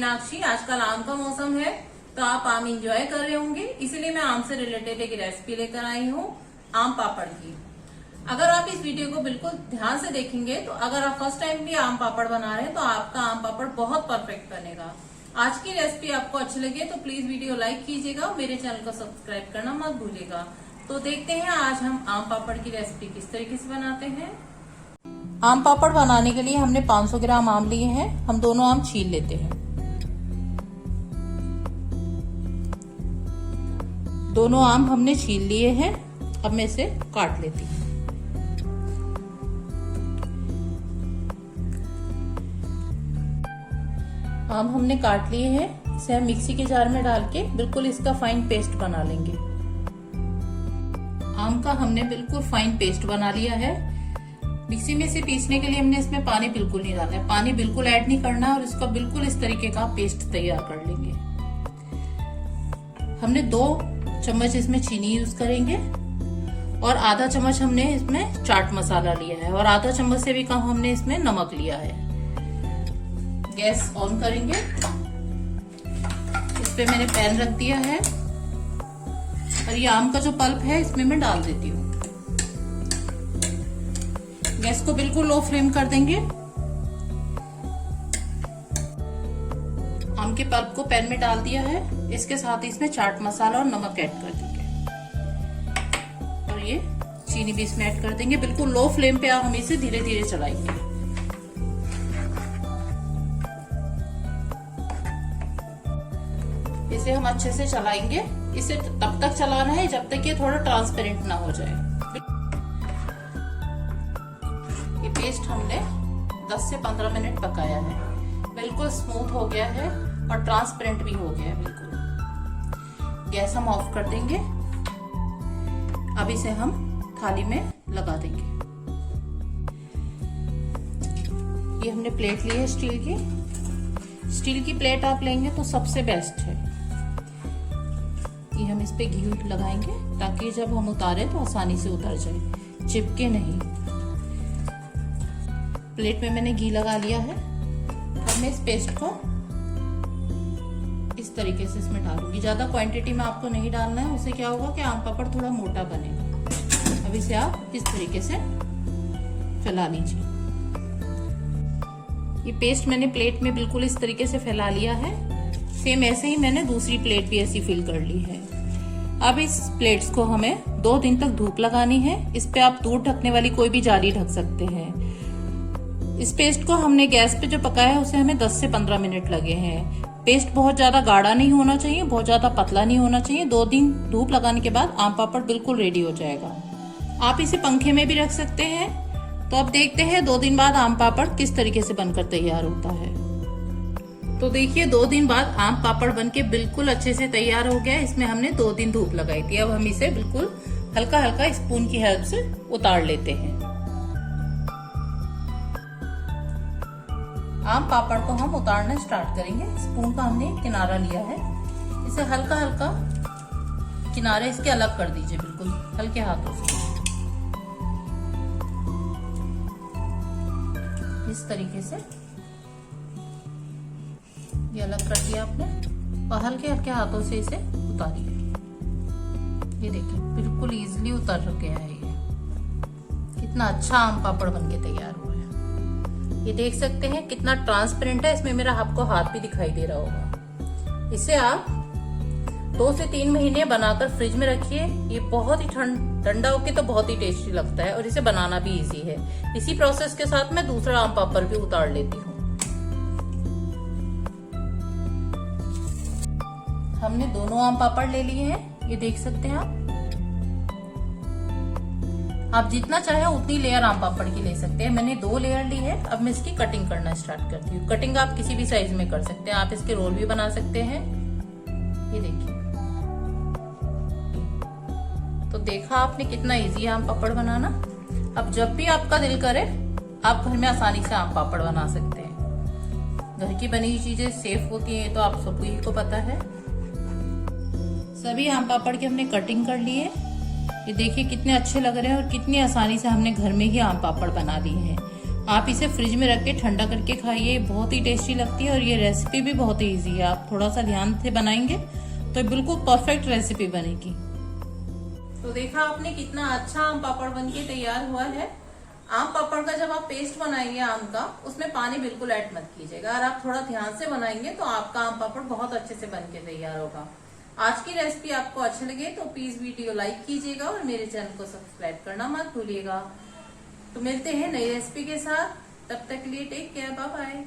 मीनाक्षी। आजकल आम का मौसम है तो आप आम इंजॉय कर रहे होंगे, इसीलिए मैं आम से रिलेटेड एक रेसिपी लेकर आई हूँ आम पापड़ की। अगर आप इस वीडियो को बिल्कुल ध्यान से देखेंगे तो अगर आप फर्स्ट टाइम भी आम पापड़ बना रहे हैं तो आपका आम पापड़ बहुत परफेक्ट बनेगा। आज की रेसिपी आपको अच्छी लगे तो प्लीज वीडियो लाइक कीजिएगा, मेरे चैनल को सब्सक्राइब करना मत भूलिएगा। तो देखते हैं आज हम आम पापड़ की रेसिपी किस तरीके से बनाते हैं। आम पापड़ बनाने के लिए हमने 500 ग्राम आम लिए हैं। हम दोनों आम छील लेते हैं। दोनों आम हमने छील लिए हैं। अब मैं इसे काट लेती हूँ। आम हमने काट लिए हैं। इसे हम मिक्सी के जार में डाल के बिल्कुल इसका फाइन पेस्ट बना लेंगे। आम का हमने बिल्कुल फाइन पेस्ट बना लिया है। मिक्सी में से पीसने के लिए हमने इसमें पानी बिल्कुल नहीं डाला है, पानी बिल्कुल ऐड नहीं करना और इसका बिल्कुल इस तरीके का पेस्ट तैयार कर लेंगे। हमने 2 चम्मच इसमें चीनी यूज करेंगे और आधा चम्मच हमने इसमें चाट मसाला लिया है और आधा चम्मच से भी कम हमने इसमें नमक लिया है। गैस ऑन करेंगे। इस पे मैंने पैन रख दिया है और ये आम का जो पल्प है इसमें मैं डाल देती हूँ। गैस को बिल्कुल लो फ्लेम कर देंगे। आम के पल्प को पैन में डाल दिया है। इसके साथ ही इसमें चाट मसाला और नमक ऐड कर देंगे और ये चीनी भी इसमें ऐड कर देंगे। बिल्कुल लो फ्लेम पे हम इसे धीरे धीरे चलाएंगे। इसे हम अच्छे से चलाएंगे। इसे तब तक चलाना है जब तक ये थोड़ा ट्रांसपेरेंट ना हो जाए। ये पेस्ट हमने 10 से 15 मिनट पकाया है। बिल्कुल स्मूथ हो गया है और ट्रांसपेरेंट भी हो गया है बिल्कुल। गैस हम ऑफ कर देंगे। अब इसे हम थाली में लगा देंगे। ये हमने प्लेट ली है स्टील की। स्टील की प्लेट आप लेंगे तो सबसे बेस्ट है। ये हम इस पे घी लगाएंगे ताकि जब हम उतारें तो आसानी से उतर जाए, चिपके नहीं। प्लेट में मैंने घी लगा लिया है। अब मैं इस पेस्ट को इस तरीके से इसमें डालूंगी। ज्यादा क्वांटिटी में आपको नहीं डालना है, उससे क्या होगा कि आम पापड़ थोड़ा मोटा बनेगा। अब इसे आप इस तरीके से फैला लीजिए। ये पेस्ट मैंने प्लेट में बिल्कुल इस तरीके से फैला लिया है। सेम ऐसे ही मैंने दूसरी प्लेट भी ऐसी फिल कर ली है। अब इस प्लेट्स को हमें 2 दिन तक धूप लगानी है। इस पे आप दूध ढकने वाली कोई भी जाली ढक सकते हैं। इस पेस्ट को हमने गैस पे जो पकाया है उसे हमें 10 से 15 मिनट लगे हैं। पेस्ट बहुत ज्यादा गाढ़ा नहीं होना चाहिए, बहुत ज्यादा पतला नहीं होना चाहिए। 2 दिन धूप लगाने के बाद आम पापड़ बिल्कुल रेडी हो जाएगा। आप इसे पंखे में भी रख सकते हैं। तो अब देखते हैं 2 दिन बाद आम पापड़ किस तरीके से बनकर तैयार होता है। तो देखिए 2 दिन बाद आम पापड़ बनके बिल्कुल अच्छे से तैयार हो गया। इसमें हमने 2 दिन धूप लगाई थी। अब हम इसे बिल्कुल हल्का हल्का स्पून की हेल्प से उतार लेते हैं। आम पापड़ को हम उतारना स्टार्ट करेंगे। स्पून का हमने किनारा लिया है। इसे हल्का हल्का किनारे इसके अलग कर दीजिए, बिल्कुल हल्के हाथों से। इस तरीके से ये अलग कर दिया आपने और हल्के हल्के हाथों से इसे उतारिए। ये देखिए बिल्कुल इजीली उतर गया है। ये कितना अच्छा आम पापड़ बनके तैयार हुआ है। ये देख सकते हैं कितना ट्रांसपेरेंट है। इसमें मेरा आपको हाथ भी दिखाई दे रहा होगा। इसे आप 2 से 3 महीने बनाकर फ्रिज में रखिए। ये बहुत ही ठंडा होके तो बहुत ही टेस्टी लगता है और इसे बनाना भी इजी है। इसी प्रोसेस के साथ मैं दूसरा आम पापड़ भी उतार लेती हूँ। हमने दोनों आम पापड़ ले लिए हैं। ये देख सकते हैं आप जितना चाहे उतनी लेयर आम पापड़ की ले सकते हैं। मैंने 2 लेयर ली है। अब मैं इसकी कटिंग करना स्टार्ट करती हूँ। कटिंग आप किसी भी साइज में कर सकते हैं। आप इसके रोल भी बना सकते हैं। ये देखिए, तो देखा आपने कितना इजी है आम पापड़ बनाना। अब जब भी आपका दिल करे आप घर में आसानी से आम पापड़ बना सकते हैं। घर की बनी हुई चीजें सेफ होती है, तो आप सभी को पता है। सभी आम पापड़ की हमने कटिंग कर ली है। ये देखिए कितने अच्छे लग रहे हैं और कितनी आसानी से हमने घर में ही आम पापड़ बना लिए हैं। आप इसे फ्रिज में रख के ठंडा करके खाइए, बहुत ही टेस्टी लगती है और ये रेसिपी भी बहुत ही इजी है। आप थोड़ा सा ध्यान से बनाएंगे तो बिल्कुल परफेक्ट रेसिपी बनेगी। तो देखा आपने कितना अच्छा आम पापड़ बनके तैयार हुआ है। आम पापड़ का जब आप पेस्ट बनाएंगे आम का, उसमें पानी बिल्कुल ऐड मत कीजिएगा। अगर आप थोड़ा ध्यान से बनाएंगे तो आपका आम पापड़ बहुत अच्छे से बनके तैयार होगा। आज की रेसिपी आपको अच्छी लगे तो प्लीज वीडियो लाइक कीजिएगा और मेरे चैनल को सब्सक्राइब करना मत भूलिएगा। तो मिलते हैं नई रेसिपी के साथ, तब तक के लिए टेक केयर, बाय बाय।